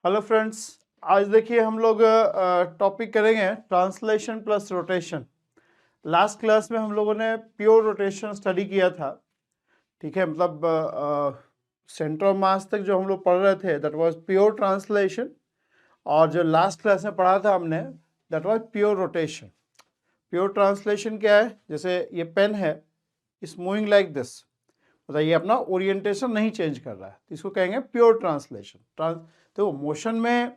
Hello friends, आज देखिए हम लोग टॉपिक करेंगे translation plus rotation. Last class में हम लोगों ने प्योर रोटेशन स्टडी किया था। ठीक है, मतलब सेंटर ऑफ मास तक जो हम लोग पढ़ रहे थे दैट वाज प्योर ट्रांसलेशन, और जो लास्ट क्लास में पढ़ा था हमने that was pure rotation. Pure translation क्या है? जैसे ये पेन है, इस मूविंग लाइक दिस, मतलब ये अपना ओरिएंटेशन नहीं चेंज कर रहा है, तो इसको कहेंगे प्योर ट्रांसलेशन। तो मोशन में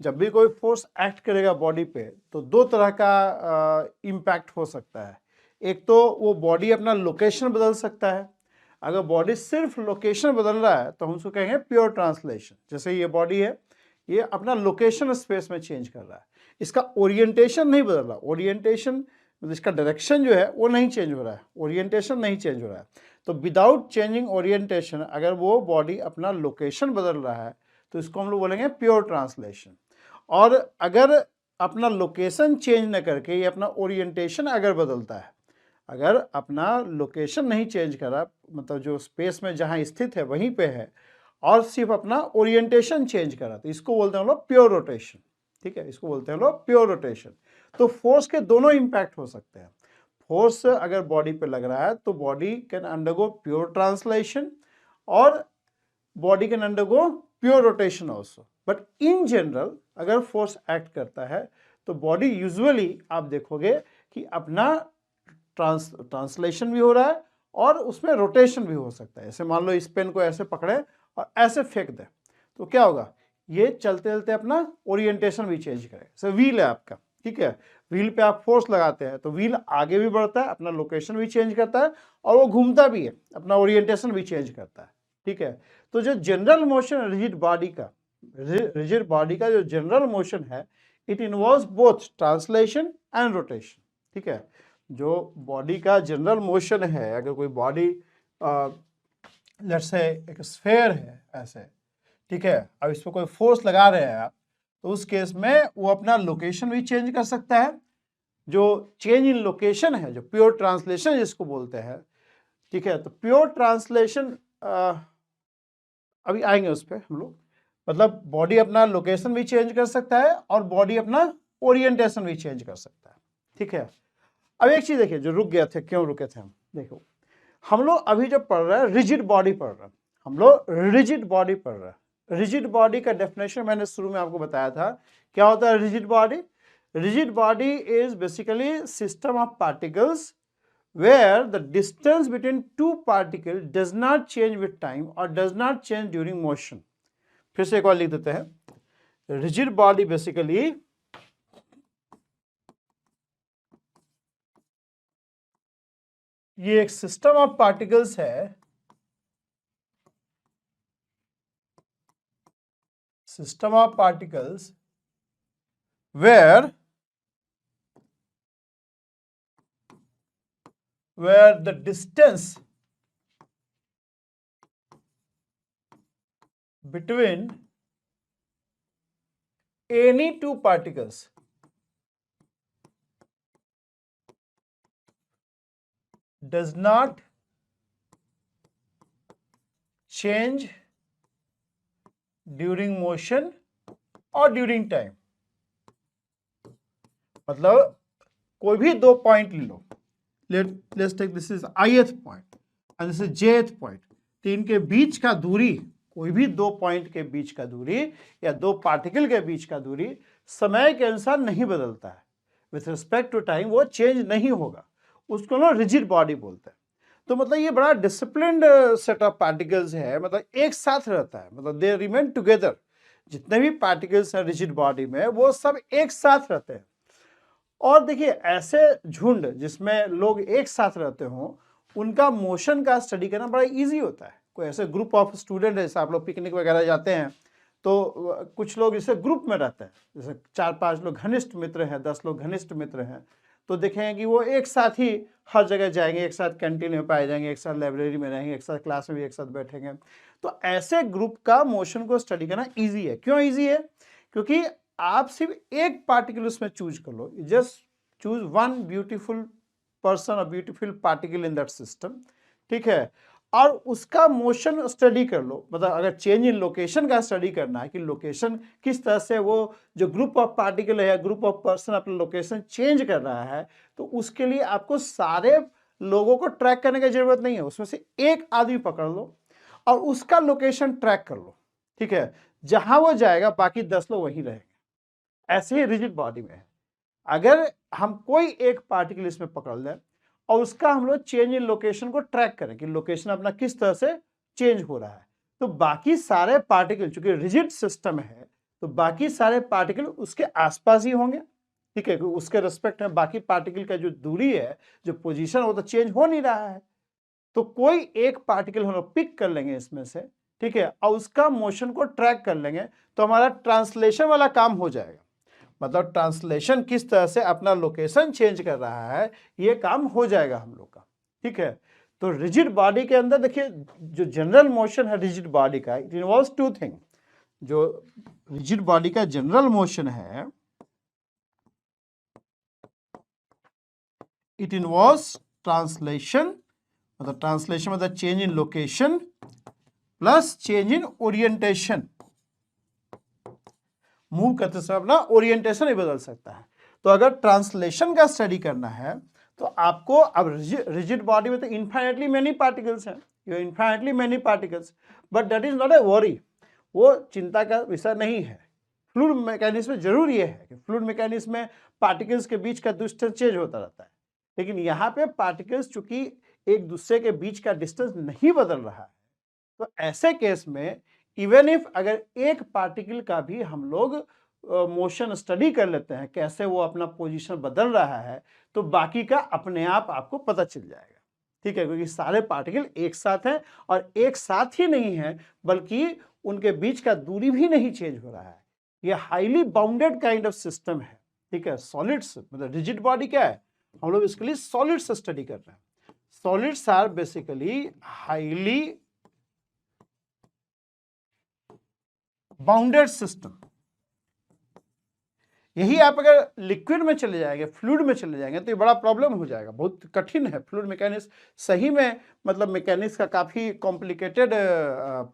जब भी कोई फोर्स एक्ट करेगा बॉडी पे तो दो तरह का इम्पैक्ट हो सकता है। एक तो वो बॉडी अपना लोकेशन बदल सकता है। अगर बॉडी सिर्फ लोकेशन बदल रहा है तो हम उसको कहेंगे प्योर ट्रांसलेशन। जैसे ये बॉडी है, ये अपना लोकेशन स्पेस में चेंज कर रहा है, इसका ओरिएंटेशन नहीं बदल रहा। ओरिएंटेशन इसका डायरेक्शन जो है वो नहीं चेंज हो रहा है, ओरिएंटेशन नहीं चेंज हो रहा है। तो विदाउट चेंजिंग ओरिएंटेशन अगर वो बॉडी अपना लोकेशन बदल रहा है तो इसको हम लोग बोलेंगे प्योर ट्रांसलेशन। और अगर अपना लोकेशन चेंज न करके ये अपना ओरिएंटेशन अगर बदलता है, अगर अपना लोकेशन नहीं चेंज करा, मतलब जो स्पेस में जहाँ स्थित है वहीं पे है, और सिर्फ अपना ओरिएंटेशन चेंज करा, तो इसको बोलते हैं हम लोग प्योर रोटेशन। ठीक है, इसको बोलते हैं हम लोग प्योर रोटेशन। तो फोर्स के दोनों इंपैक्ट हो सकते हैं। फोर्स अगर बॉडी पे लग रहा है तो body can undergo pure translation, और body can undergo pure rotation also. But in general अगर फोर्स एक्ट करता है तो बॉडी यूजुअली आप देखोगे कि अपना ट्रांसलेशन भी हो रहा है और उसमें रोटेशन भी हो सकता है। जैसे मान लो इस पेन को ऐसे पकड़े और ऐसे फेंक दे तो क्या होगा, ये चलते चलते अपना ओरिएंटेशन भी चेंज करे। जैसे व्हील है आपका, ठीक है, व्हील पे आप फोर्स लगाते हैं तो व्हील आगे भी बढ़ता है, अपना लोकेशन भी चेंज करता है, और वो घूमता भी है, अपना ओरिएंटेशन भी चेंज करता है। ठीक है, तो जो जनरल मोशन रिजिड बॉडी का जो जनरल मोशन है, it involves both translation and rotation. ठीक है, जो बॉडी का जनरल मोशन है, अगर कोई बॉडी लेट्स से एक स्फेयर है ऐसे, ठीक है, अब इस पर कोई फोर्स लगा रहे हैं आप, तो उस केस में वो अपना लोकेशन भी चेंज कर सकता है। जो चेंज इन लोकेशन है, जो प्योर ट्रांसलेशन जिसको बोलते हैं, ठीक है, तो प्योर ट्रांसलेशन अभी आएंगे उस पर हम लोग। मतलब बॉडी अपना लोकेशन भी चेंज कर सकता है और बॉडी अपना ओरिएंटेशन भी चेंज कर सकता है। ठीक है, अब एक चीज देखिए, जो रुक गए थे, क्यों रुके थे हम, देखो हम लोग अभी जो पढ़ रहे हैं रिजिड बॉडी पढ़ रहे हैं, हम लोग रिजिड बॉडी पढ़ रहे हैं। रिजिड बॉडी का डेफिनेशन मैंने शुरू में आपको बताया था। क्या होता है rigid body? Rigid body is basically system of particles where the distance between two particles does not change with time or does not change during motion। फिर से एक बार लिख देते हैं, रिजिड बॉडी बेसिकली ये एक सिस्टम ऑफ पार्टिकल्स है, system of particles where the distance between any two particles does not change during motion or during time। मतलब कोई भी दो पॉइंट ले लो, let's take this is ith point and this is jth point, तो इनके बीच का दूरी, कोई भी दो पॉइंट के बीच का दूरी या दो पार्टिकल के बीच का दूरी समय के अनुसार नहीं बदलता है, विथ रिस्पेक्ट टू टाइम वो चेंज नहीं होगा, उसको ना रिजिड बॉडी बोलते हैं। तो मतलब ये बड़ा डिसिप्लिन्ड सेट ऑफ पार्टिकल्स है, मतलब एक साथ रहता है, मतलब दे रिमेन टुगेदर। जितने भी पार्टिकल्स हैं रिजिड बॉडी में वो सब एक साथ रहते हैं। और देखिए ऐसे झुंड जिसमें लोग एक साथ रहते हों, उनका मोशन का स्टडी करना बड़ा इजी होता है। कोई ऐसे ग्रुप ऑफ स्टूडेंट है, जैसे आप लोग पिकनिक वगैरह जाते हैं तो कुछ लोग जैसे ग्रुप में रहते हैं, जैसे 4-5 लोग घनिष्ठ मित्र हैं, 10 लोग घनिष्ठ मित्र हैं, तो देखेंगे कि वो एक साथ ही हर जगह जाएंगे, एक साथ कैंटीन में पाए जाएंगे, एक साथ लाइब्रेरी में रहेंगे, एक साथ क्लास में भी एक साथ बैठेंगे। तो ऐसे ग्रुप का मोशन को स्टडी करना ईजी है। क्यों ईजी है? क्योंकि आप सिर्फ एक पार्टिकल उसमें चूज कर लो, just choose one beautiful person और beautiful particle in that system. ठीक है, और उसका मोशन स्टडी कर लो। मतलब अगर चेंज इन लोकेशन का स्टडी करना है कि लोकेशन किस तरह से वो जो ग्रुप ऑफ पार्टिकल है, ग्रुप ऑफ पर्सन अपना लोकेशन चेंज कर रहा है, तो उसके लिए आपको सारे लोगों को ट्रैक करने की जरूरत नहीं है। उसमें से एक आदमी पकड़ लो और उसका लोकेशन ट्रैक कर लो, ठीक है। जहां वो जाएगा बाकी 10 लोग वहीं रहेंगे। ऐसे ही रिजिड बॉडी में है, अगर हम कोई एक पार्टिकल इसमें पकड़ लें और उसका हम लोग चेंज इन लोकेशन को ट्रैक करें कि लोकेशन अपना किस तरह से चेंज हो रहा है, तो बाकी सारे पार्टिकल, चूंकि रिजिड सिस्टम है तो बाकी सारे पार्टिकल उसके आसपास ही होंगे, ठीक है। उसके रेस्पेक्ट में बाकी पार्टिकल का जो दूरी है, जो पोजीशन, वो तो चेंज हो नहीं रहा है। तो कोई एक पार्टिकल हम लोग पिक कर लेंगे इसमें से, ठीक है, और उसका मोशन को ट्रैक कर लेंगे, तो हमारा ट्रांसलेशन वाला काम हो जाएगा। मतलब ट्रांसलेशन किस तरह से अपना लोकेशन चेंज कर रहा है, ये काम हो जाएगा हम लोग का, ठीक है। तो रिजिड बॉडी के अंदर देखिए, जो जनरल मोशन है रिजिड बॉडी का, इट इन्वॉल्व्स टू थिंग। जो रिजिड बॉडी का जनरल मोशन है, इट इन्वॉल्व्स ट्रांसलेशन, मतलब ट्रांसलेशन मतलब change in location plus change in orientation. Move करते समय अपना ओरिएंटेशन ही बदल सकता है। तो अगर ट्रांसलेशन का स्टडी करना है तो आपको, अब रिजिड बॉडी में तो इनफाइनाइटली मेनी पार्टिकल्स हैं, ये infinitely many particles, but that is not a worry, वो चिंता का विषय नहीं है। फ्लूइड मैकेनिज्म में जरूर ये है कि फ्लूइड मैकेनिज्म में पार्टिकल्स के बीच का डिस्टेंस चेंज होता रहता है, लेकिन यहाँ पे पार्टिकल्स चूंकि एक दूसरे के बीच का डिस्टेंस नहीं बदल रहा है, तो ऐसे केस में इवन इफ अगर एक पार्टिकल का भी हम लोग मोशन स्टडी कर लेते हैं, कैसे वो अपना पोजीशन बदल रहा है, तो बाकी का अपने आप आपको पता चल जाएगा, ठीक है। क्योंकि सारे पार्टिकल एक साथ हैं, और एक साथ ही नहीं है बल्कि उनके बीच का दूरी भी नहीं चेंज हो रहा है। ये highly bounded kind of system है, ठीक है। सॉलिड्स मतलब रिजिड बॉडी क्या है, हम लोग इसके लिए सॉलिड्स स्टडी कर रहे हैं। Solids are basically highly bounded system. यही आप अगर लिक्विड में चले जाएंगे, फ्लूइड में चले जाएंगे, तो ये बड़ा प्रॉब्लम हो जाएगा, बहुत कठिन है। फ्लूइड मैकेनिक्स सही में मतलब मैकेनिक्स का काफ़ी कॉम्प्लिकेटेड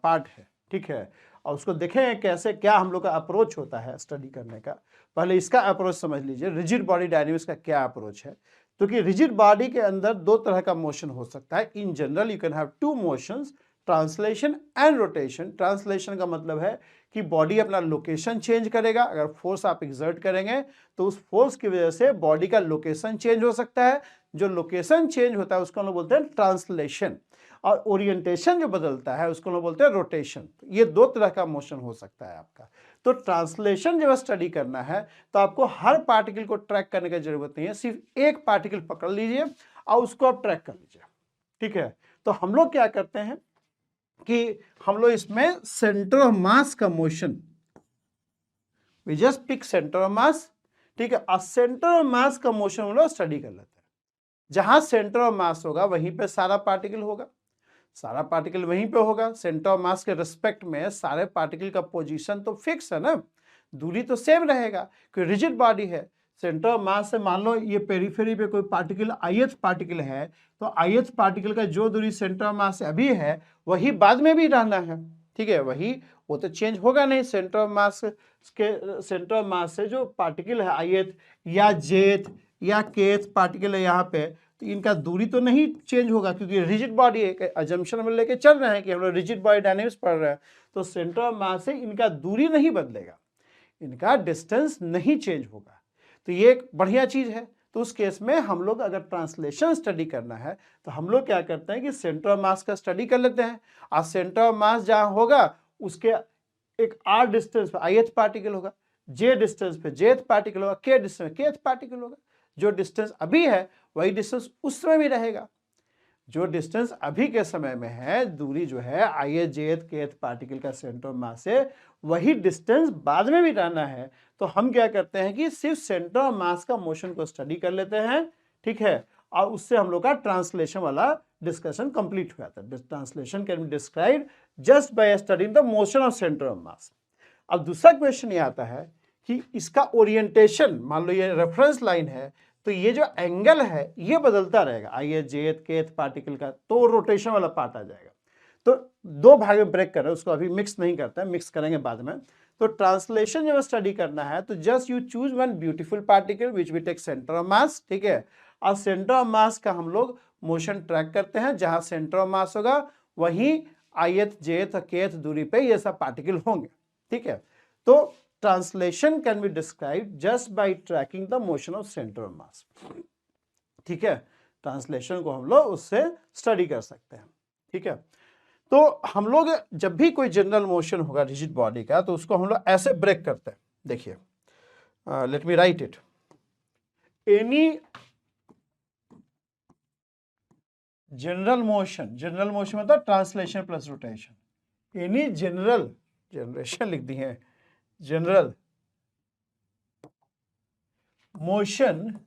पार्ट है, ठीक है। और उसको देखें कैसे क्या हम लोग का अप्रोच होता है स्टडी करने का। पहले इसका अप्रोच समझ लीजिए, रिजिड बॉडी डायनेमिक्स का क्या अप्रोच है। क्योंकि रिजिड बॉडी के अंदर दो तरह का मोशन हो सकता है। In general you can have two motions, translation and rotation. Translation का मतलब है कि बॉडी अपना लोकेशन चेंज करेगा। अगर फोर्स आप एक्सर्ट करेंगे तो उस फोर्स की वजह से बॉडी का लोकेशन चेंज हो सकता है। जो लोकेशन चेंज होता है उसको हम लोग बोलते हैं ट्रांसलेशन, और ओरिएंटेशन जो बदलता है उसको हम लोग बोलते हैं रोटेशन। ये दो तरह का मोशन हो सकता है आपका। तो ट्रांसलेशन जब स्टडी करना है तो आपको हर पार्टिकल को ट्रैक करने की जरूरत नहीं है, सिर्फ एक पार्टिकल पकड़ लीजिए और उसको आप ट्रैक कर लीजिए, ठीक है। तो हम लोग क्या करते हैं कि हम लोग इसमें सेंटर ऑफ मास का motion, we just pick centre of mass, ठीक है। और सेंटर ऑफ मास का मोशन हम लोग स्टडी कर लेते हैं। जहां सेंटर ऑफ मास होगा वहीं पे सारा पार्टिकल होगा, सारा पार्टिकल वहीं पे होगा। सेंटर ऑफ मास के रिस्पेक्ट में सारे पार्टिकल का पोजीशन तो फिक्स है ना, दूरी तो सेम रहेगा क्योंकि रिजिड बॉडी है। सेंटर ऑफ मास से मान लो ये पेरिफेरी पे कोई पार्टिकल ith पार्टिकल है, तो ith पार्टिकल का जो दूरी सेंटर ऑफ मास से अभी है वही बाद में भी रहना है, ठीक है। वही, वो तो चेंज होगा नहीं। सेंटर ऑफ मास के, सेंटर ऑफ मास से जो पार्टिकल है ith या jth या kth पार्टिकल है यहाँ पे, तो इनका दूरी तो नहीं चेंज होगा क्योंकि रिजिड बॉडी एक अजम्पशन में लेके चल रहे हैं कि हम लोग रिजिड बॉडी डायनेमिक्स पढ़ रहे हैं। तो सेंटर ऑफ मास से इनका दूरी नहीं बदलेगा, इनका डिस्टेंस नहीं चेंज होगा। तो ये एक बढ़िया चीज है। तो उस केस में हम लोग अगर ट्रांसलेशन स्टडी करना है तो हम लोग क्या करते हैं कि सेंटर ऑफ मास का स्टडी कर लेते हैं। और सेंटर ऑफ मास जहां होगा उसके एक r डिस्टेंस पे ith पार्टिकल होगा, j डिस्टेंस पे jth पार्टिकल होगा, k डिस्टेंस पे kth पार्टिकल होगा। जो डिस्टेंस अभी है वही डिस्टेंस उस समय भी रहेगा। जो डिस्टेंस अभी के समय में है, दूरी जो है ith jth kth पार्टिकल का सेंटर ऑफ मास से, वही डिस्टेंस बाद में भी रहना है। तो हम क्या करते हैं कि सिर्फ सेंटर ऑफ मास का मोशन को स्टडी कर लेते हैं, ठीक है। और उससे हम लोग का ट्रांसलेशन वाला डिस्कशन कंप्लीट हो जाता है। Translation can be described just by studying the motion of centre of मास। अब दूसरा क्वेश्चन ये आता है कि इसका ओरिएंटेशन, मान लो ये रेफरेंस लाइन है, तो ये जो एंगल है ये बदलता रहेगा, ith jth kth पार्टिकल का, तो रोटेशन वाला पार्ट आ जाएगा। तो दो भाग में ब्रेक कर रहे हैं, उसको अभी मिक्स नहीं करते हैं, मिक्स करेंगे बाद में। तो ट्रांसलेशन जब स्टडी करना है तो just you choose one beautiful particle which we take centre of mass, ठीक है। और सेंटर ऑफ मास का हम लोग मोशन ट्रैक करते हैं, जहां सेंटर ऑफ मास होगा वहीं ith jth और kth दूरी पे ये सब पार्टिकल होंगे, ठीक है। तो translation can be describe just by tracking the motion of centre of mass, ठीक है। ट्रांसलेशन को हम लोग उससे स्टडी कर सकते हैं, ठीक है। तो हम लोग जब भी कोई जनरल मोशन होगा रिजिड बॉडी का, तो उसको हम लोग ऐसे ब्रेक करते हैं। देखिए, let me write it, any general motion मतलब translation plus rotation, any generation लिख दी है, general motion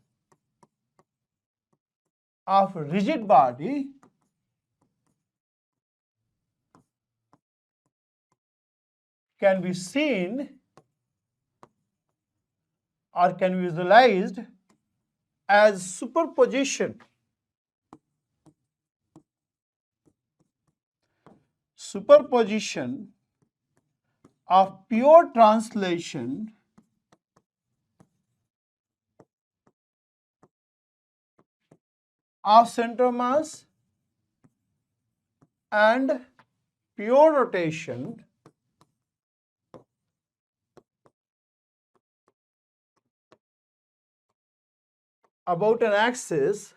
of rigid body can be seen or can be visualized as superposition of pure translation of center of mass and pure rotation about an axis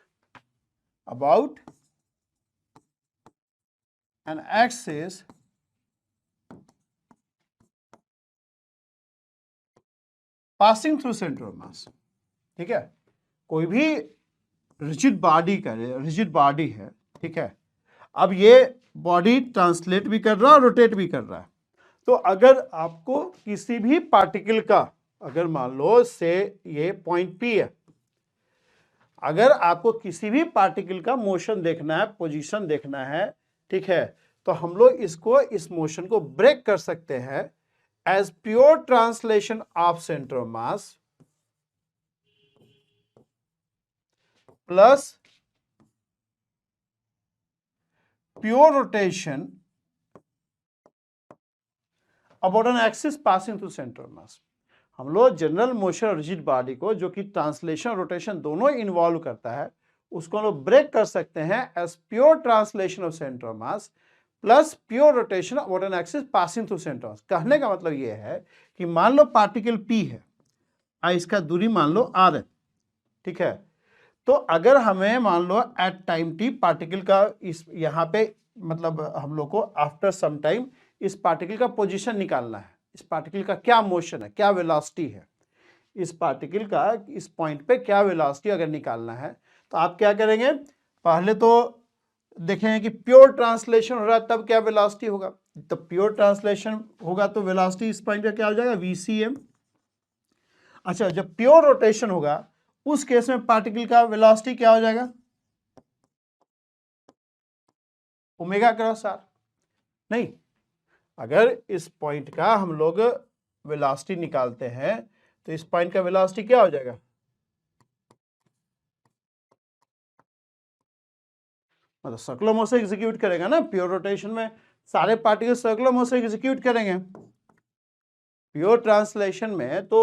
passing through center of mass, ठीक है। कोई भी rigid body है, ठीक है। अब ये body translate भी कर रहा है और रोटेट भी कर रहा है। तो अगर आपको किसी भी पार्टिकल का, अगर मान लो से ये पॉइंट P है, अगर आपको किसी भी पार्टिकल का मोशन देखना है, पोजीशन देखना है, ठीक है, तो हम लोग इस मोशन को ब्रेक कर सकते हैं as pure translation of centre of mass plus pure rotation about an axis passing through centre of mass. हम लोग जनरल मोशन और रिजिड बॉडी को, जो कि ट्रांसलेशन रोटेशन दोनों इन्वॉल्व करता है, उसको हम लोग ब्रेक कर सकते हैं as pure translation of centre of mass plus pure rotation about an axis passing through centre of mass. कहने का मतलब ये है कि मान लो पार्टिकल P है और इसका दूरी मान लो R है, ठीक है। तो अगर हमें मान लो एट टाइम T पार्टिकल का इस यहाँ पे, मतलब हम लोग को आफ्टर सम टाइम इस पार्टिकल का पोजीशन निकालना है, इस पार्टिकल का क्या मोशन है, क्या वेलोसिटी है, इस पार्टिकल का इस पॉइंट पे क्या वेलोसिटी अगर निकालना है, तो आप क्या करेंगे, पहले तो देखेंगे कि प्योर ट्रांसलेशन हो रहा है तब क्या वेलोसिटी होगा। तो प्योर ट्रांसलेशन होगा तो वेलोसिटी इस पॉइंट का क्या हो जाएगा, VCM। अच्छा, जब प्योर रोटेशन होगा उस केस में पार्टिकल का वेलोसिटी क्या हो जाएगा, ओमेगा क्रॉस आर। नहीं, अगर इस पॉइंट का हम लोग वेलोसिटी निकालते हैं तो इस पॉइंट का वेलोसिटी क्या हो जाएगा, मतलब सर्कुलर मोशन एग्जीक्यूट करेगा ना। प्योर रोटेशन में सारे पार्टिकल सर्कुलर मोशन एग्जीक्यूट करेंगे। प्योर ट्रांसलेशन में तो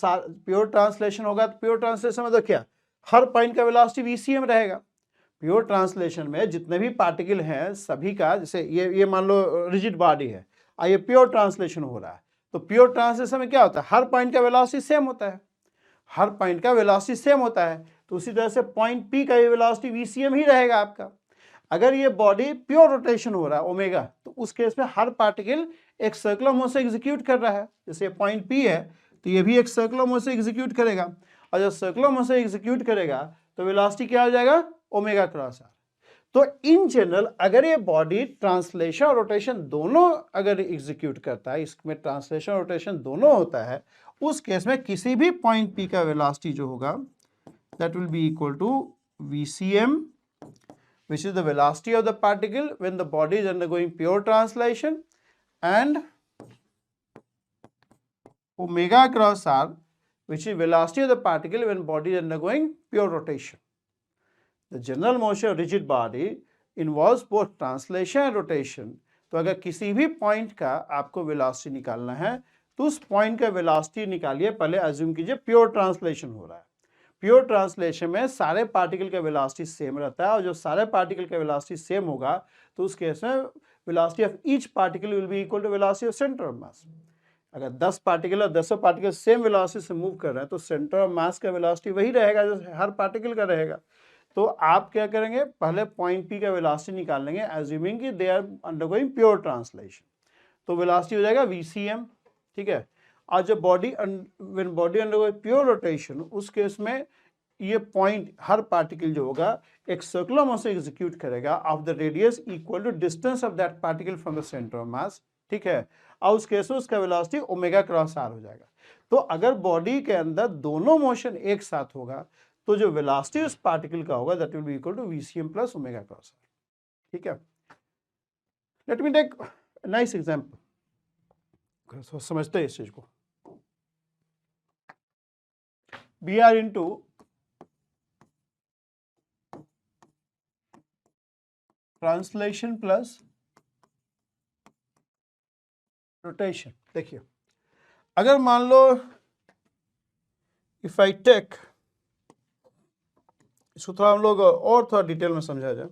प्योर ट्रांसलेशन होगा तो प्योर ट्रांसलेशन में तो क्या, हर पॉइंट का वेलोसिटी VCM रहेगा। प्योर ट्रांसलेशन में जितने भी पार्टिकल हैं सभी का, जैसे ये मान लो रिजिड बॉडी है और ये प्योर ट्रांसलेशन हो रहा है, तो प्योर ट्रांसलेशन में क्या होता है, हर पॉइंट का वेलोसिटी सेम होता है, हर पॉइंट का वेलोसिटी सेम होता है। तो उसी तरह से पॉइंट P का वेलोसिटी VCM ही रहेगा आपका। अगर ये बॉडी प्योर रोटेशन हो रहा है ओमेगा, तो उस केस में हर पार्टिकल एक सर्कुलर मोशन एग्जीक्यूट कर रहा है। जैसे पॉइंट P है तो ये भी एक सर्कुलर मोशन एग्जीक्यूट करेगा, और जब सर्कुलर मोशन एग्जीक्यूट करेगा तो वेलोसिटी क्या हो जाएगा, ओमेगा क्रॉस आर। तो इन जनरल अगर ये बॉडी ट्रांसलेशन और रोटेशन दोनों अगर एग्जीक्यूट करता है, इसमें ट्रांसलेशन और रोटेशन दोनों होता है, उस केस में किसी भी पॉइंट P का वेलोसिटी जो होगा that will be equal to VCM, which is the velocity of the particle when the body is undergoing pure translation, and omega cross r, which is velocity of the particle when body is undergoing pure rotation. The general motion of rigid body involves both translation and rotation. तो अगर किसी भी point का आपको velocity निकालना है तो उस पॉइंट का वेलोसिटी निकालिए, पहले अज्यूम कीजिए प्योर ट्रांसलेशन हो रहा है। प्योर ट्रांसलेशन में सारे पार्टिकल का वेलोसिटी सेम रहता है, और जो सारे पार्टिकल का वेलोसिटी सेम होगा तो उस केस में velocity of each particle will be equal to velocity of centre of mass. अगर 10 पार्टिकल और 10 पार्टिकल सेम वेलोसिटी से मूव कर रहे हैं तो सेंटर ऑफ मास का वेलोसिटी वही रहेगा जो हर पार्टिकल का रहेगा। तो आप क्या करेंगे, पहले पॉइंट पी का वेलोसिटी निकाल लेंगे एज्यूमिंग कि they are undergoing pure translation. तो वेलोसिटी हो जाएगा VCM, ठीक है। और जब body when body undergoing pure rotation, उस केस में ये पॉइंट हर पार्टिकल जो होगा एक सर्कुलर मोशन एग्जीक्यूट करेगा of the radius equal to distance of that particle from the centre of mass, ठीक है। और उस केस में उसका वेलोसिटी ओमेगा क्रॉस आर हो जाएगा। तो अगर बॉडी के अंदर दोनों मोशन एक साथ होगा तो जो वेलोसिटी उस पार्टिकल का होगा that will be equal to VCM plus omega cross r, ठीक है। Let me take nice example, समझते हैं इस चीज को। We are into translation plus rotation. देखिए, अगर मान लो इफ आई टेक, इसको थोड़ा हम लोग और थोड़ा डिटेल में समझा जाए।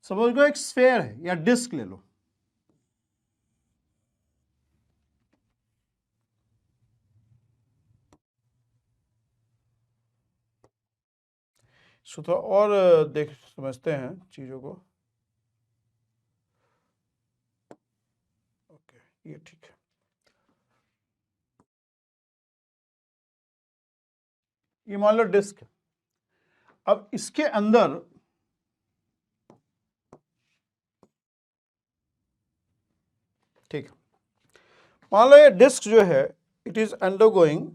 समझ लो एक स्फेयर है या डिस्क ले लो, इसको थोड़ा और देख समझते हैं चीजों को। ओके, ये ठीक है। ये मान लो डिस्क है, अब इसके अंदर ठीक है, मान लो ये डिस्क जो है it is undergoing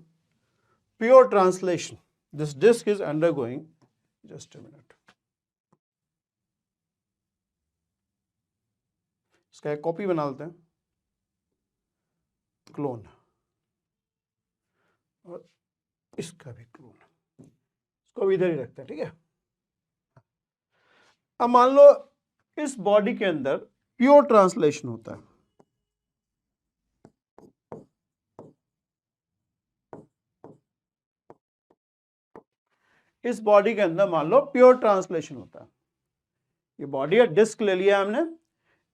pure translation. This disc is undergoing, just a minute, इसका एक कॉपी बना लेते हैं, क्लोन, और इसका भी क्लोन, इसको भी इधर ही रखते हैं, ठीक है। अब मान लो इस बॉडी के अंदर प्योर ट्रांसलेशन होता है, इस बॉडी के अंदर मान लो प्योर ट्रांसलेशन होता है। ये बॉडी है, डिस्क ले लिया हमने,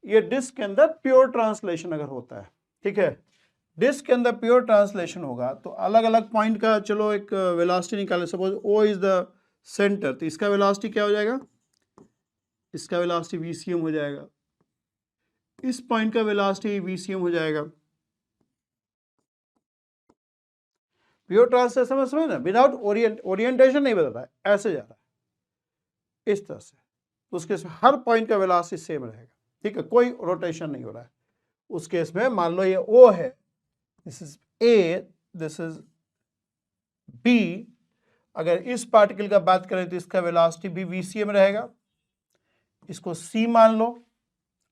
ये डिस्क के अंदर प्योर ट्रांसलेशन अगर होता है, ठीक है, डिस्क के अंदर प्योर ट्रांसलेशन होगा तो अलग अलग पॉइंट का चलो एक वेलोसिटी निकाले। Suppose O is the centre, तो इसका वेलोसिटी क्या हो जाएगा, इसका वेलोसिटी VCM हो जाएगा, इस पॉइंट का वेलोसिटी VCM हो जाएगा। प्योर ट्रांसलेशन में समझ ना, विदाउट ओरिएंटेशन नहीं बदल रहा है, ऐसे जा रहा है इस तरह से, तो उस केस में हर पॉइंट का वेलोसिटी सेम रहेगा, ठीक है, कोई रोटेशन नहीं हो रहा है। उस केस में मान लो ये O है, this is A, this is B। अगर इस पार्टिकल का बात करें तो इसका वेलोसिटी भी VCM रहेगा, इसको C मान लो,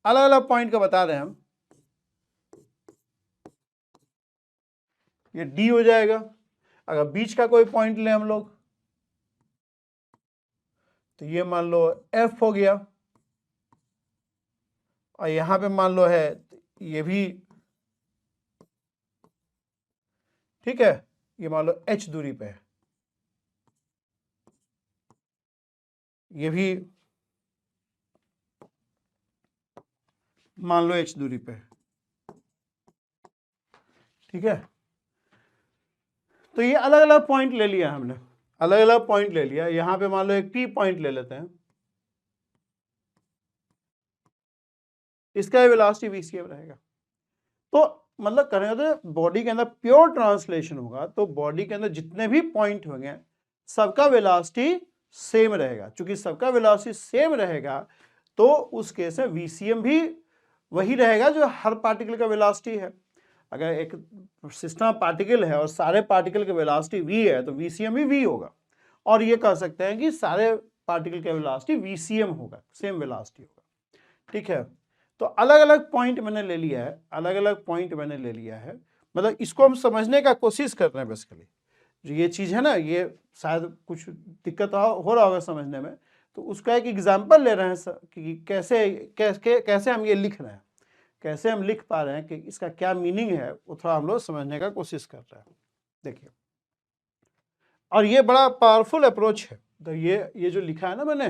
अलग अलग पॉइंट का बता रहे हैं हम, ये D हो जाएगा। अगर बीच का कोई पॉइंट लें हम लोग तो ये मान लो F हो गया, और यहां पे मान लो है ये भी, ठीक है, ये मान लो H दूरी पे है, ये भी मान लो H दूरी पे है, ठीक है। तो ये अलग अलग पॉइंट ले लिया हमने, अलग अलग पॉइंट ले लिया। यहां पे मान लो एक P पॉइंट ले लेते हैं, इसका वेलोसिटी VCM रहेगा। तो मतलब करें तो बॉडी के अंदर प्योर ट्रांसलेशन होगा तो बॉडी के अंदर जितने भी पॉइंट होंगे सबका वेलोसिटी सेम रहेगा। चूंकि सबका वेलोसिटी सेम रहेगा तो उस केस में VCM भी वही रहेगा जो हर पार्टिकल का वेलोसिटी है। अगर एक सिस्टम पार्टिकल है और सारे पार्टिकल का वेलोसिटी v है तो VCM भी v होगा, और ये कह सकते हैं कि सारे पार्टिकल का वेलोसिटी VCM होगा, सेम वेलोसिटी होगा, ठीक है। तो अलग अलग पॉइंट मैंने ले लिया है, अलग अलग पॉइंट मैंने ले लिया है, मतलब इसको हम समझने का कोशिश कर रहे हैं बेसिकली। जो ये चीज़ है ना, ये शायद कुछ दिक्कत हो रहा होगा समझने में, तो उसका एक एग्जाम्पल ले रहे हैं कि कैसे हम ये लिख रहे हैं, कैसे हम लिख पा रहे हैं, कि इसका क्या मीनिंग है, वो थोड़ा हम लोग समझने का कोशिश कर रहे हैं। देखिए, और ये बड़ा पावरफुल अप्रोच है। तो ये जो लिखा है ना मैंने,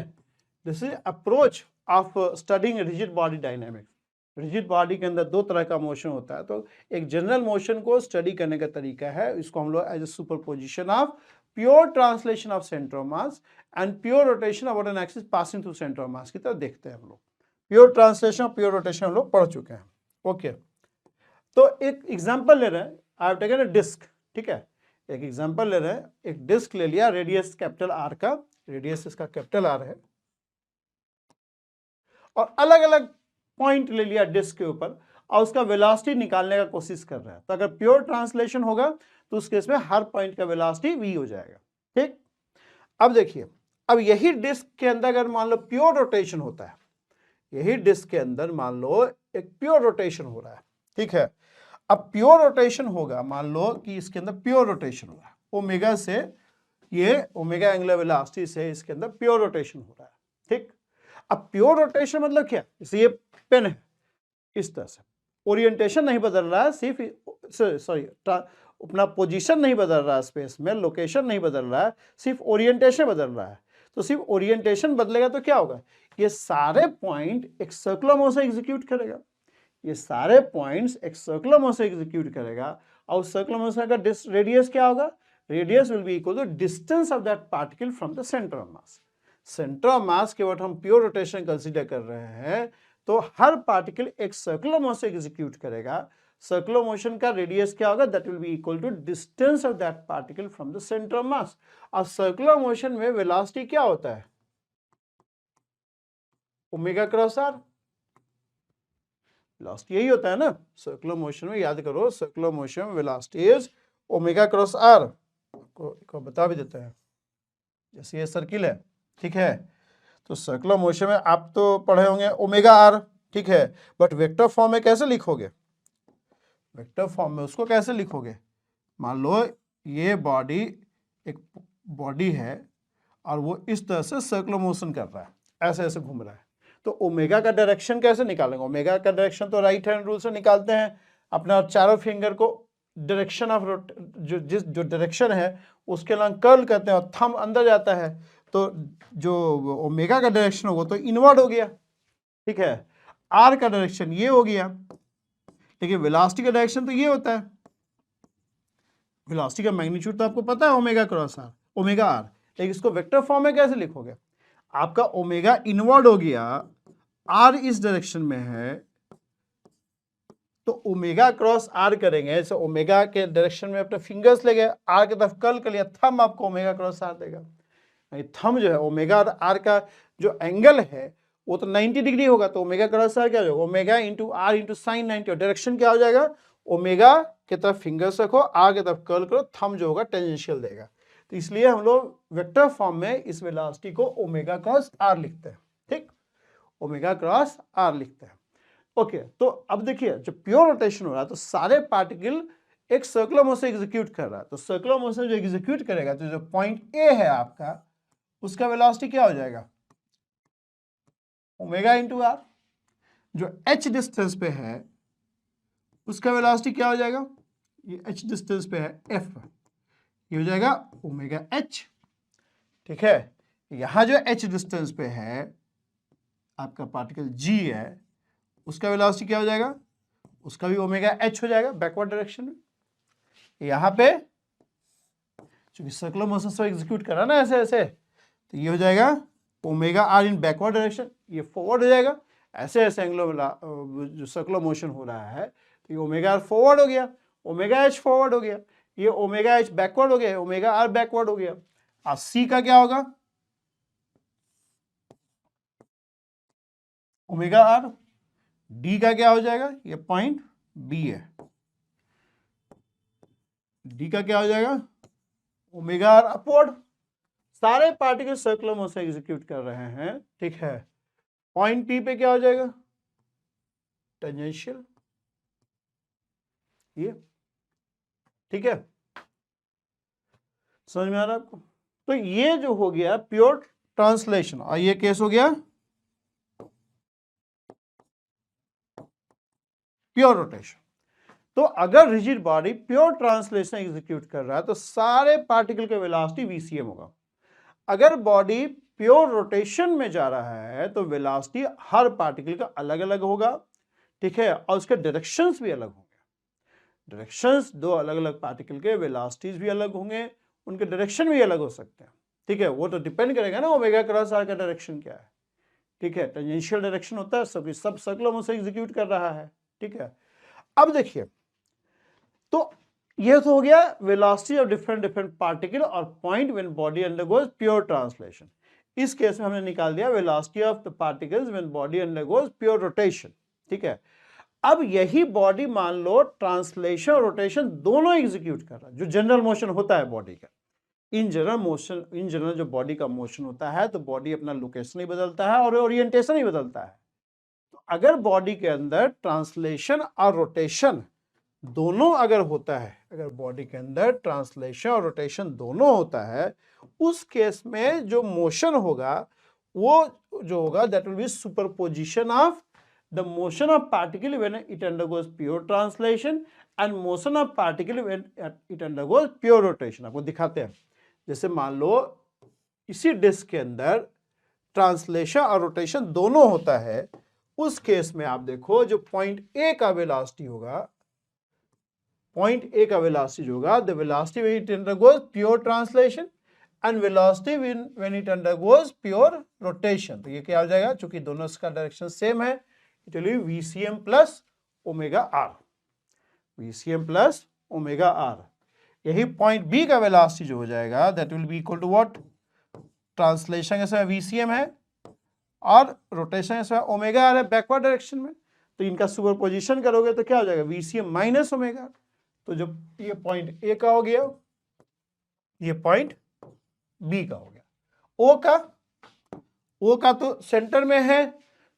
this is approach of studying rigid body dynamics. Rigid body के अंदर दो तरह का मोशन होता है, तो एक जनरल मोशन को स्टडी करने का तरीका है, इसको हम लोग as a superposition of pure translation of centre of mass and pure rotation about an axis passing through centre of mass की तरफ देखते हैं हम लोग। प्योर ट्रांसलेशन और प्योर रोटेशन हम लोग पढ़ चुके हैं। ओके, तो एक एग्जाम्पल ले रहे हैं, I have taken a disc, ठीक है, एक एग्जाम्पल ले रहे हैं, एक डिस्क ले लिया, रेडियस कैपिटल आर का, रेडियस इसका कैपिटल आर है, और अलग अलग पॉइंट ले लिया डिस्क के ऊपर और उसका वेलोसिटी निकालने का कोशिश कर रहा है। तो अगर प्योर ट्रांसलेशन होगा तो उस केस में हर पॉइंट का वेलोसिटी v हो जाएगा, ठीक। अब देखिए, अब यही डिस्क के अंदर अगर मान लो प्योर रोटेशन होता है, यही डिस्क के अंदर मान लो एक प्योर रोटेशन हो रहा है, ठीक है। अब प्योर रोटेशन होगा, मान लो कि इसके अंदर प्योर रोटेशन हो रहा है, ओमेगा से, ये ओमेगा एंगुलर वेलोसिटी से इसके अंदर प्योर रोटेशन हो रहा है, ठीक। अब प्योर रोटेशन मतलब क्या, जैसे ये पेन है, इस तरह से ओरिएंटेशन नहीं बदल रहा है, सिर्फ सॉरी अपना पोजीशन नहीं बदल रहा है स्पेस में, लोकेशन नहीं बदल रहा है, सिर्फ ओरिएंटेशन बदल रहा है। तो सिर्फ ओरिएंटेशन बदलेगा तो क्या होगा, ये सारे पॉइंट एक सर्कुलर मोशन एग्जीक्यूट करेगा, ये सारे पॉइंट्स एक सर्कुलर मोशन एग्जीक्यूट करेगा, और सर्कुलर मोशन का रेडियस क्या होगा, radius will be equal to distance of that particle from the centre of mass. Centre of mass के बाद हम प्योर रोटेशन कंसीडर कर रहे हैं, तो हर पार्टिकल एक सर्कुलर मोशन एग्जीक्यूट करेगा, सर्कुलर मोशन का रेडियस क्या होगा, that will be equal to distance of that particle from the centre of mass. और सर्कुलर मोशन में वेलोसिटी क्या होता है, ओमेगा क्रॉस आर, वेलोसिटी यही होता है ना सर्कुलर मोशन में, याद करो सर्कुलर मोशन में velocity is omega cross r. को बता भी देते हैं, जैसे ये सर्किल है, ठीक है, तो सर्कुलर मोशन में आप तो पढ़े होंगे ओमेगा आर, ठीक है, बट वेक्टर फॉर्म में कैसे लिखोगे, वेक्टर फॉर्म में उसको कैसे लिखोगे, मान लो ये बॉडी, एक बॉडी है और वो इस तरह से सर्कुलर मोशन कर रहा है, ऐसे ऐसे घूम रहा है, तो ओमेगा का डायरेक्शन कैसे निकालेंगे, ओमेगा का डायरेक्शन तो राइट हैंड रूल से निकालते हैं, अपना चारों फिंगर को डायरेक्शन ऑफ जो डायरेक्शन है उसके अलग कर्ल करते हैं और थंब अंदर जाता है, तो जो ओमेगा का डायरेक्शन होगा तो इनवर्ड हो गया, ठीक है, आर का डायरेक्शन ये हो गया, लेकिन वेलोसिटी का डायरेक्शन तो ये होता है, वेलोसिटी का मैग्नीट्यूड तो आपको पता है omega cross r, omega r, लेकिन इसको वेक्टर फॉर्म में कैसे लिखोगे, आपका ओमेगा इनवर्ड हो गया, आर इस डायरेक्शन में है, तो ओमेगा क्रॉस आर करेंगे, जैसे ओमेगा के डायरेक्शन में अपने फिंगर्स ले गए, आर की तरफ कर्ल कर लिया, थंब आपको ओमेगा क्रॉस आर देगा। थंब जो है ओमेगा और आर का जो एंगल है वो तो 90 डिग्री होगा, तो ओमेगा क्रॉस आर क्या होगा, omega into r into sine 90, और डायरेक्शन क्या हो जाएगा, ओमेगा की तरफ फिंगर्स रखो, आर की तरफ कर्ल करो, थंब जो होगा टेंजेंशियल देगा। तो इसलिए हम लोग वेक्टर फॉर्म में इस वेलोसिटी को ओमेगा क्रॉस आर लिखते हैं, ठीक, ओमेगा क्रॉस आर लिखते हैं। ओके, तो अब देखिए जब प्योर रोटेशन हो रहा है तो सारे पार्टिकल एक सर्कुलर मोशन एग्जीक्यूट कर रहा है, तो सर्कुलर मोशन जो एग्जीक्यूट करेगा, तो जो पॉइंट ए है आपका, उसका वेलोसिटी क्या हो जाएगा, ओमेगा इंटू आर। जो h डिस्टेंस पे है उसका वेलोसिटी क्या हो जाएगा, ये h डिस्टेंस पे है f, ये हो जाएगा ओमेगा h, ठीक है। यहां जो h डिस्टेंस पे है आपका पार्टिकल g है, उसका वेलोसिटी क्या हो जाएगा, उसका भी ओमेगा h हो जाएगा बैकवर्ड डायरेक्शन में। यहां पे चूंकि सर्कुलर मोशन से एग्जीक्यूट करा ना ऐसे ऐसे, तो ये हो जाएगा omega r in backward direction, ये फॉरवर्ड हो जाएगा, ऐसे ऐसे एंगुलर जो सर्कुलर मोशन हो रहा है, तो ये ओमेगा आर फॉरवर्ड हो गया, ओमेगा एच फॉरवर्ड हो गया, ये ओमेगा एच बैकवर्ड हो गया, ओमेगा आर बैकवर्ड हो गया। और सी का क्या होगा, ओमेगा आर, डी का क्या हो जाएगा, ये पॉइंट बी है, डी का क्या हो जाएगा, ओमेगा आर अपवर्ड। सारे पार्टिकल सर्कुलर मोशन एग्जीक्यूट कर रहे हैं, ठीक है, पॉइंट पी पे क्या हो जाएगा, टेंजेंशियल, ये ठीक है, समझ में आ रहा है आपको? तो ये जो हो गया प्योर ट्रांसलेशन, और ये केस हो गया प्योर रोटेशन। तो अगर rigid body pure translation execute कर रहा है तो सारे पार्टिकल के वेलोसिटी वीसीएम होगा। अगर बॉडी प्योर रोटेशन में जा रहा है तो वेलोसिटी हर पार्टिकल का अलग अलग होगा, ठीक है, और उसके डायरेक्शंस भी अलग होंगे। डायरेक्शंस दो अलग अलग पार्टिकल के वेलोसिटीज भी अलग होंगे, उनके डायरेक्शन भी अलग हो सकते हैं, ठीक है। वो तो डिपेंड करेगा ना ओमेगा क्रॉस आर का डायरेक्शन क्या है, ठीक है। टेंजेंशियल डायरेक्शन होता है, सब सर्कुलर मोशन एग्जीक्यूट कर रहा है, ठीक है। अब देखिए, तो ये तो हो गया velocity of different different particle और point when body undergoes pure translation. इस केस में हमने निकाल दिया velocity of the particles when body undergoes pure rotation, ठीक है। अब यही बॉडी मान लो ट्रांसलेशन और रोटेशन दोनों एग्जीक्यूट कर रहा है, जो जनरल मोशन होता है बॉडी का। इन जनरल जो बॉडी का मोशन होता है तो बॉडी अपना लोकेशन ही बदलता है और ओरिएंटेशन ही बदलता है। तो अगर बॉडी के अंदर ट्रांसलेशन और रोटेशन दोनों अगर होता है, अगर बॉडी के अंदर ट्रांसलेशन और रोटेशन दोनों होता है, उस केस में जो मोशन होगा वो जो होगा that will B superposition of the motion of particle when it undergoes pure translation and motion of particle when it undergoes pure rotation. आपको दिखाते हैं, जैसे मान लो इसी डिस्क के अंदर ट्रांसलेशन और रोटेशन दोनों होता है, उस केस में आप देखो जो पॉइंट ए का वेलोसिटी होगा, पॉइंट ए का वेलोसिटी होगा the velocity when it undergoes pure translation and velocity when it undergoes pure rotation. तो ये क्या हो जाएगा, चूंकि दोनों का डायरेक्शन सेम है, it will be VCM plus omega R, VCM plus omega R. यही पॉइंट बी का वेलोसिटी जो हो जाएगा that will be equal to what, translation इसमें वीसीएम है और रोटेशन इसमें ओमेगा आर है बैकवर्ड डायरेक्शन में। तो इनका सुपरपोजिशन करोगे तो क्या हो जाएगा, वीसीएम माइनस ओमेगा। तो जब ये पॉइंट ए का हो गया, ये पॉइंट बी का हो गया। ओ का तो सेंटर में है,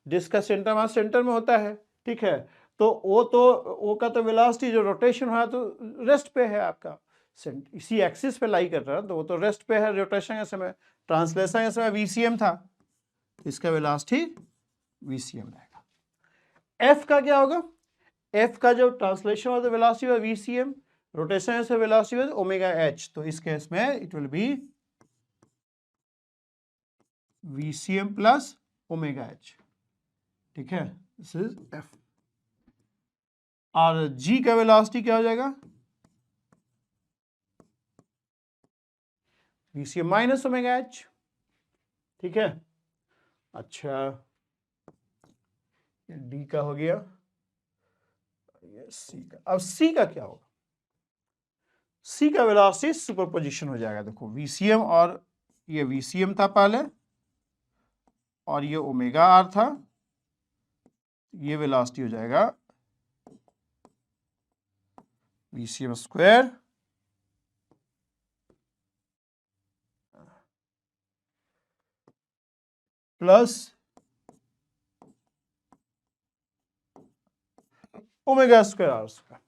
जिसका सेंटर वहां सेंटर में होता है, ठीक है। तो ओ का तो वेलोसिटी जो रोटेशन हुआ तो रेस्ट पे है आपका, इसी एक्सिस पे लाई कर रहा है, तो वो तो रेस्ट पे है रोटेशन के समय। ट्रांसलेशन के समय वीसीएम था, इसका वेलोसिटी वीसीएम रहेगा। एफ का क्या होगा, एफ का जो ट्रांसलेशन वाला वेलोसिटी है वीसीएम, रोटेशन से वेलोसिटी है ओमेगा एच। तो इस केस में it will be VCM plus omega H, ठीक है, दिस इज एफ। और जी का वेलोसिटी क्या हो जाएगा, वीसीएम माइनस ओमेगा एच, ठीक है। अच्छा, ये डी का हो गया, ये सी का। अब सी का क्या होगा, सी का वेलोसिटी सुपरपोजिशन हो जाएगा। देखो वीसीएम और ये वीसीएम था पहले और ये ओमेगा आर था, ये वेलोसिटी हो जाएगा VCM square plus omega square R square.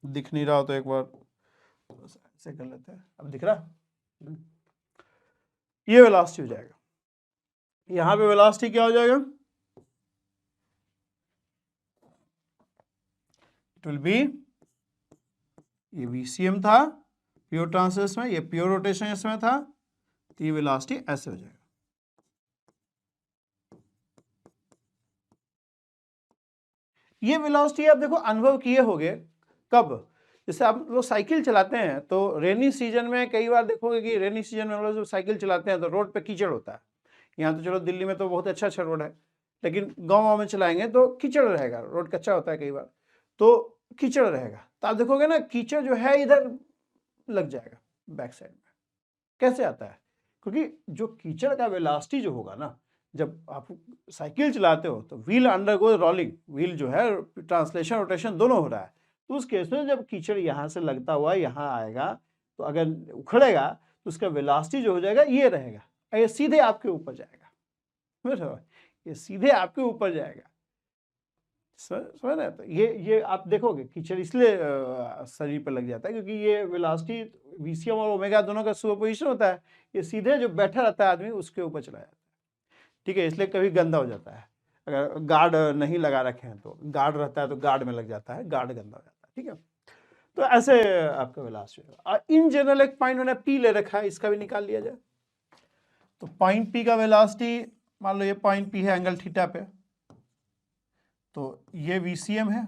दिख नहीं रहा हो तो एक बार ऐसे कर लेते हैं, अब दिख रहा, ये वेलोसिटी हो जाएगा। यहां पे वेलोसिटी क्या हो जाएगा, इट विल बी, ये वीसीएम था प्योर ट्रांसलेशन में, ये प्योर रोटेशन इसमें था, तो ये वेलोसिटी ऐसे हो जाएगा। ये वेलोसिटी आप देखो अनुभव किए होंगे कब, जैसे आप लोग साइकिल चलाते हैं तो रेनी सीजन में कई बार देखोगे कि रेनी सीजन में हम लोग जब साइकिल चलाते हैं तो रोड पे कीचड़ होता है। यहाँ तो चलो दिल्ली में तो बहुत अच्छा अच्छा रोड है, लेकिन गाँव में चलाएंगे तो कीचड़ रहेगा, रोड कच्चा होता है कई बार तो कीचड़ रहेगा। तो आप देखोगे ना कीचड़ जो है इधर लग जाएगा बैक साइड में। कैसे आता है, क्योंकि जो कीचड़ का वेलोसिटी जो होगा ना, जब आप साइकिल चलाते हो तो व्हील अंडरगोज रोलिंग, व्हील जो है ट्रांसलेशन रोटेशन दोनों हो रहा है। तो उस केस में जब कीचड़ यहाँ से लगता हुआ यहाँ आएगा तो अगर उखड़ेगा तो उसका वेलोसिटी जो हो जाएगा ये रहेगा, ये सीधे आपके ऊपर जाएगा, ये सीधे आपके ऊपर जाएगा, समझ रहे हैं? तो ये आप देखोगे कि चल इसलिए शरीर पर लग जाता है क्योंकि ये वेलोसिटी वीसीएम और ओमेगा दोनों का सुपरपोजिशन होता है, ये सीधे जो बैठा रहता है आदमी उसके ऊपर चला जाता है, ठीक है, इसलिए कभी गंदा हो जाता है। अगर गार्ड नहीं लगा रखे हैं तो गार्ड रहता है तो गार्ड में लग जाता है, गार्ड गंदा हो जाता है, ठीक है। तो ऐसे आपका वेलोसिटी होगा। इन जनरल एक पॉइंट मैंने पी ले रखा है, इसका भी निकाल लिया जाए। तो पॉइंट पी का वेलोसिटी मान लो ये पॉइंट पी है एंगल थीटा पे, तो ये वीसीएम है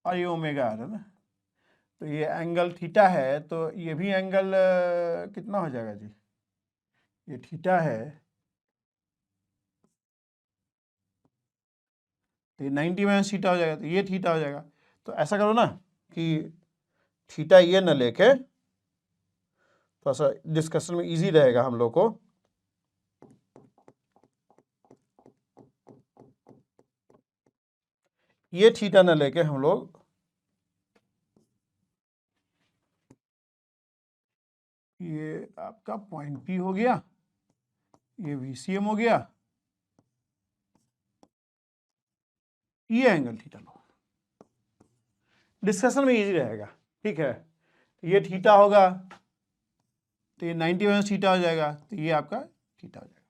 और ये ओमेगा आर है ना, तो ये एंगल थीटा है, तो ये भी एंगल कितना हो जाएगा जी, ये थीटा है तो ये 90 माइनस थीटा हो जाएगा, तो ये थीटा हो जाएगा। तो ऐसा करो ना कि थीटा ये न लेके, थोड़ा सा डिस्कशन में इजी रहेगा हम लोग को। ये थीटा न लेके हम लोग ये आपका पॉइंट पी हो गया, ये वीसीएम हो गया, ये एंगल थीटा लो, डिस्कशन में इजी रहेगा, ठीक है। ये थीटा होगा तो ये 90 माइनस थीटा हो जाएगा, तो ये आपका थीटा हो जाएगा,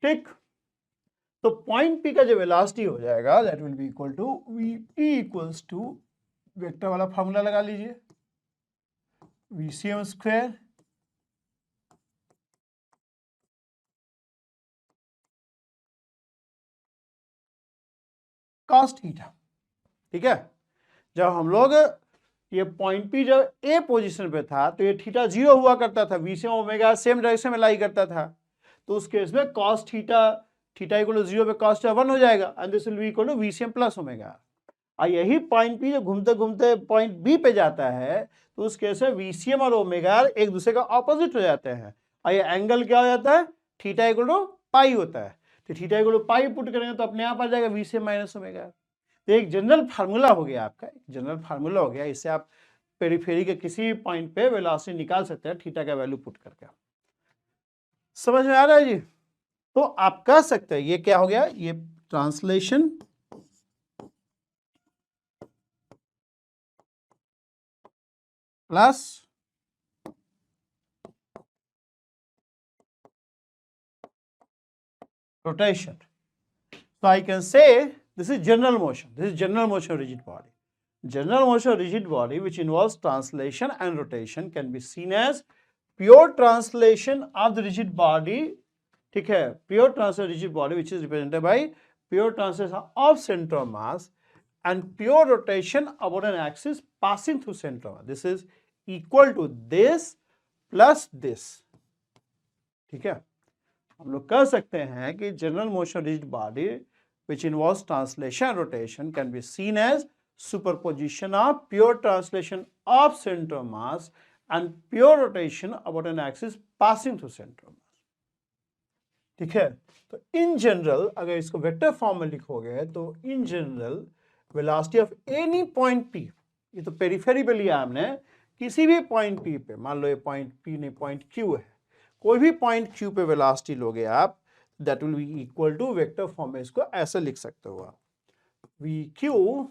ठीक। तो पॉइंट पी का जो वेलोसिटी हो जाएगा that will be equal to V equals to vector वाला फार्मूला लगा लीजिए, वीसीएम स्क्वायर कॉस थीटा, ठीक है। जब हम लोग ये पॉइंट पी जब ए पोजीशन पे था तो ये थीटा 0 हुआ करता था, वीसीएम ओमेगा सेम डायरेक्शन में लाई करता था, तो उस केस में कॉस थीटा इक्वल टू 0 पे कॉस थीटा 1 हो जाएगा and this will be equal to VCM plus omega. और यही पॉइंट पी जो घूमते घूमते पॉइंट बी पे जाता है तो उस केस में वीसीएम और ओमेगा एक दूसरे का ऑपोजिट हो जाते हैं और ये एंगल क्या हो जाता है, थीटा इक्वल टू पाई होता है। तो theta equal to pi put करेंगे तो अपने आप आ जाएगा वीसीएम माइनस ओमेगा। तो एक जनरल फार्मूला हो गया आपका, जनरल फार्मूला हो गया, इससे आप पेरीफेरी के किसी भी पॉइंट पे वेलोसिटी निकाल सकते हैं थीटा का वैल्यू पुट करके। समझ में आ रहा है जी? तो आप कह सकते हैं ये क्या हो गया, ये translation plus rotation. So I can say this is general motion. This is general motion of rigid body. General motion of rigid body which involves translation and rotation can be seen as pure translation of the rigid body, ठीक है, pure translation of rigid body which is represented by pure translation of center of mass and pure rotation about an axis passing through center of mass. This is equal to this plus this, ठीक है। हम लोग कह सकते हैं कि general motion rigid body which involves translation and rotation can be seen as superposition of pure translation of center of mass and pure rotation about an axis passing through center of mass, ठीक है। तो इन general अगर इसको vector form में लिखोगे तो in general velocity of any point P, ये तो पेरिफेरी पे लिया हमने, किसी भी पॉइंट पी पे, मान लो ये पॉइंट पी नहीं पॉइंट क्यू है, कोई भी पॉइंट क्यू पे वेलोसिटी लोगे आप that will be equal to vector form में इसको ऐसे लिख सकते हो आप, V Q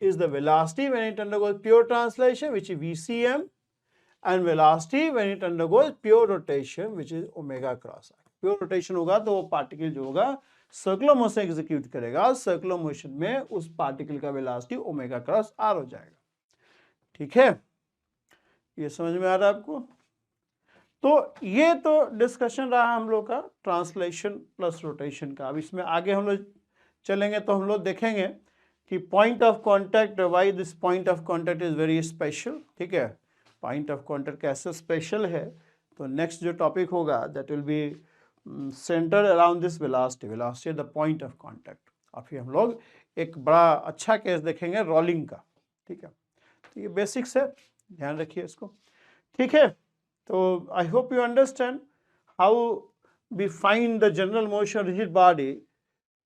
is the velocity when it undergoes pure translation which is VCM and velocity when it undergoes pure rotation which is omega cross r. Pure rotation होगा तो वो पार्टिकल जो होगा सर्कुलर मोशन एग्जीक्यूट करेगा, circular motion में उस particle का velocity omega cross are हो जाएगा, ठीक है। ये समझ में आ रहा है आपको? तो ये तो डिस्कशन रहा हम लोग का ट्रांसलेशन प्लस रोटेशन का। अब इसमें आगे हम लोग चलेंगे तो हम लोग देखेंगे कि point of contact, why this point of contact is very special, ठीक है। पॉइंट ऑफ कांटेक्ट कैसे स्पेशल है, तो नेक्स्ट जो टॉपिक होगा that will B centre around this velocity, velocity the point of contact. और फिर हम लोग एक बड़ा अच्छा केस देखेंगे रोलिंग का, ठीक है। तो ये बेसिक्स है, ध्यान रखिए इसको, ठीक है। So I hope you understand how we find the general motion of rigid body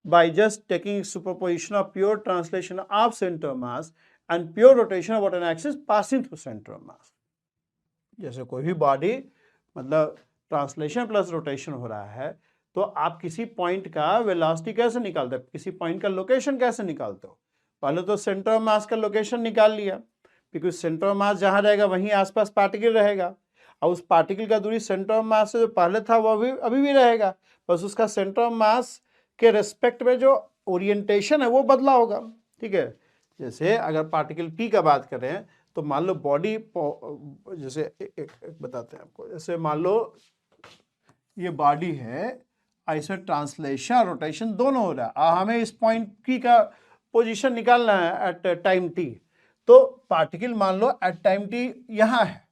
by just taking superposition of pure translation of center of mass and pure rotation about an axis passing through center of mass. जैसे कोई भी body मतलब translation plus rotation हो रहा है तो आप किसी पॉइंट का वेलोसिटी कैसे निकालते हो, किसी पॉइंट का लोकेशन कैसे निकालते हो? पहले तो सेंटर ऑफ मास का लोकेशन निकाल लिया, क्योंकि सेंटर ऑफ मास जहाँ रहेगा वहीं आसपास पार्टिकल रहेगा, और उस पार्टिकल का दूरी सेंटर ऑफ मास से जो पहले था वो अभी भी रहेगा, बस उसका सेंटर ऑफ मास के रेस्पेक्ट में जो ओरिएंटेशन है वो बदला होगा। ठीक है, जैसे अगर पार्टिकल पी का बात करें तो मान लो बॉडी, जैसे एक बताते हैं आपको, जैसे मान लो ये बॉडी है, ऐसे ट्रांसलेशन रोटेशन दोनों हो रहा है, हमें इस पॉइंट पी का पोजीशन निकालना है एट टाइम टी। तो पार्टिकल मान लो एट टाइम टी यहाँ है,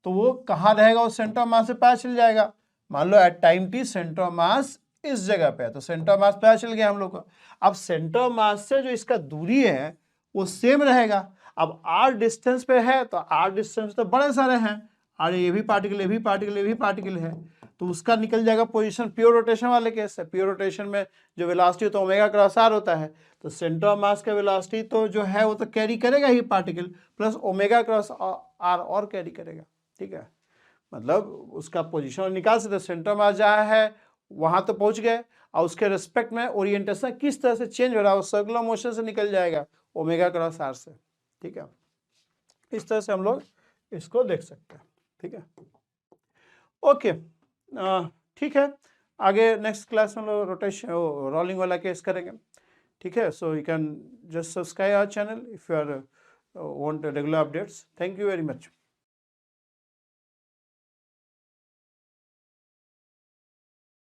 तो वो कहाँ रहेगा, वो सेंटर ऑफ मास से पता चल जाएगा। मान लो at time t centre of mass इस जगह पे है, तो सेंटर ऑफ मास पता चल गया हम लोग को। अब सेंटर ऑफ मास से जो इसका दूरी है वो सेम रहेगा। अब आर डिस्टेंस पे है, तो आर डिस्टेंस तो बड़े सारे हैं, आर ये भी पार्टिकल, ये भी पार्टिकल, ये भी पार्टिकल है, तो उसका निकल जाएगा पोजीशन प्योर रोटेशन वाले केस से। प्योर रोटेशन में जो वेलोसिटी तो ओमेगा क्रॉस आर होता है, तो सेंटर ऑफ मास का वेलोसिटी तो जो है वो तो कैरी करेगा ही particle, plus omega cross r और कैरी करेगा। ठीक है, मतलब उसका पोजीशन निकाल सकते, सेंटर ऑफ मास जहाँ है वहां तो पहुंच गए, और उसके रिस्पेक्ट में ओरिएंटेशन किस तरह से चेंज हो रहा है वो सर्कुलर मोशन से निकल जाएगा ओमेगा क्रॉस आर से। ठीक है, इस तरह से हम लोग इसको देख सकते हैं। ठीक है, ओके, ठीक है, आगे नेक्स्ट क्लास में हम लोग रोटेशन रोलिंग वाला केस करेंगे। ठीक है, so you can just subscribe our channel if you are want regular updates. Thank you very much.